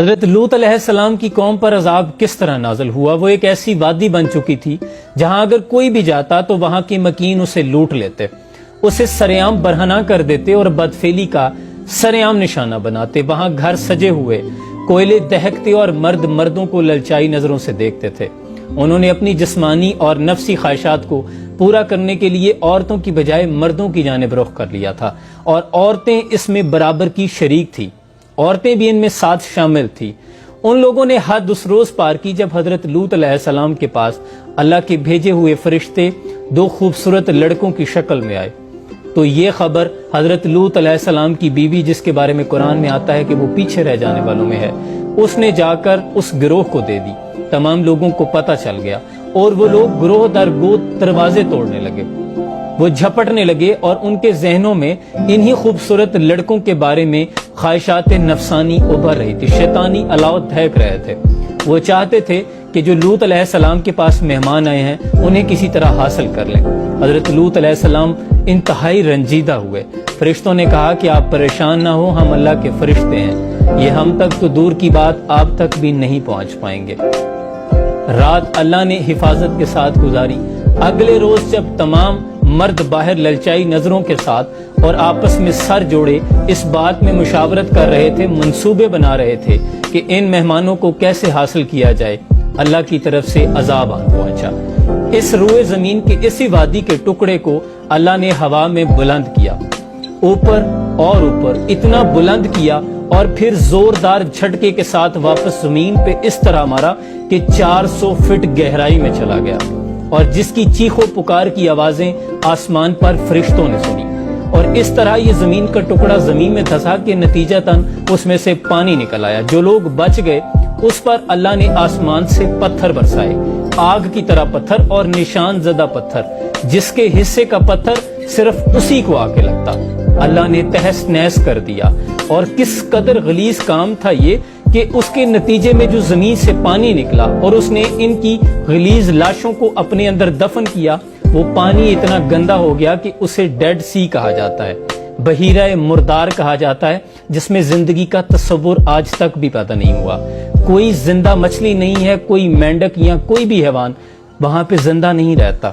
حضرت لوط علیہ السلام کی قوم پر عذاب کس طرح نازل ہوا؟ وہ ایک ایسی وادی بن چکی تھی جہاں اگر کوئی بھی جاتا تو وہاں کے مکین اسے لوٹ لیتے، اسے سرعام برہنہ کر دیتے اور بدفعلی کا سرعام نشانہ بناتے۔ وہاں گھر سجے ہوئے، کوئلے دہکتے اور مرد مردوں کو للچائی نظروں سے دیکھتے تھے۔ انہوں نے اپنی جسمانی اور نفسی خواہشات کو پورا کرنے کے لیے عورتوں کی بجائے مردوں کی جانب رخ کر لیا تھا، اور عورتیں اس میں برابر کی شریک تھی، عورتیں بھی ان میں ساتھ شامل تھی۔ ان لوگوں نے حد اس روز پار کی جب حضرت لوط علیہ السلام کے پاس اللہ کے بھیجے ہوئے فرشتے دو خوبصورت لڑکوں کی شکل میں آئے تو یہ خبر حضرت لوط علیہ السلام کی بیوی، جس کے بارے میں قرآن میں آتا ہے کہ وہ پیچھے رہ جانے والوں میں ہے، اس نے جا کر اس گروہ کو دے دی۔ تمام لوگوں کو پتہ چل گیا اور وہ لوگ گروہ در گروہ دروازے توڑنے لگے، وہ جھپٹنے لگے اور ان کے ذہنوں میں انہی خوبصورت لڑکوں کے بارے میں خواہشات نفسانی ابھر رہی تھی، شیطانی الاؤ دہک رہے تھے۔ وہ چاہتے تھے کہ جو لوط علیہ السلام کے پاس مہمان آئے ہیں انہیں کسی طرح حاصل کر لیں۔ حضرت لوط علیہ السلام انتہائی رنجیدہ ہوئے۔ فرشتوں نے کہا کہ آپ پریشان نہ ہو، ہم اللہ کے فرشتے ہیں، یہ ہم تک تو دور کی بات آپ تک بھی نہیں پہنچ پائیں گے۔ رات اللہ نے حفاظت کے ساتھ گزاری۔ اگلے روز جب تمام مرد باہر للچائی نظروں کے ساتھ اور آپس میں سر جوڑے اس بات میں مشاورت کر رہے تھے، منصوبے بنا رہے تھے کہ ان مہمانوں کو کیسے حاصل کیا جائے، اللہ کی طرف سے عذاب آن پہنچا۔ اس روئے زمین کے اسی وادی کے ٹکڑے کو اللہ نے ہوا میں بلند کیا، اوپر اور اوپر اتنا بلند کیا، اور پھر زوردار جھٹکے کے ساتھ واپس زمین پہ اس طرح مارا کہ 400 فٹ گہرائی میں چلا گیا، اور جس کی چیخ و پکار کی آوازیں آسمان پر فرشتوں نے سنی، اور اس طرح یہ زمین کا ٹکڑا زمین میں دھسا کہ نتیجتاً اس میں سے پانی نکل آیا۔ جو لوگ بچ گئے اس پر اللہ نے آسمان سے پتھر برسائے، آگ کی طرح پتھر اور نشان زدہ پتھر، جس کے حصے کا پتھر صرف اسی کو آ کے لگتا، اللہ نے تہس نہس کر دیا۔ اور کس قدر غلیظ کام تھا یہ کہ اس کے نتیجے میں جو زمین سے پانی نکلا اور اس نے ان کی غلیظ لاشوں کو اپنے اندر دفن کیا، وہ پانی اتنا گندا ہو گیا کہ اسے ڈیڈ سی کہا جاتا ہے، بحیرہ مردار کہا جاتا ہے، جس میں زندگی کا تصور آج تک بھی پیدا نہیں ہوا۔ کوئی زندہ مچھلی نہیں ہے، کوئی مینڈک یا کوئی بھی حیوان وہاں پہ زندہ نہیں رہتا۔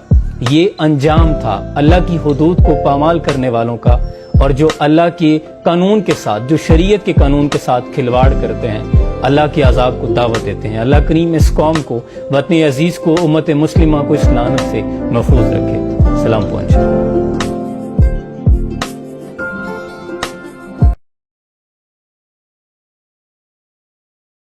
یہ انجام تھا اللہ کی حدود کو پامال کرنے والوں کا، اور جو اللہ کے قانون کے ساتھ، جو شریعت کے قانون کے ساتھ کھلواڑ کرتے ہیں، اللہ کے عذاب کو دعوت دیتے ہیں۔ اللہ کریم اس قوم کو، وطن عزیز کو، امت مسلمہ کو اس لعنت سے محفوظ رکھے۔ سلام پہنچے۔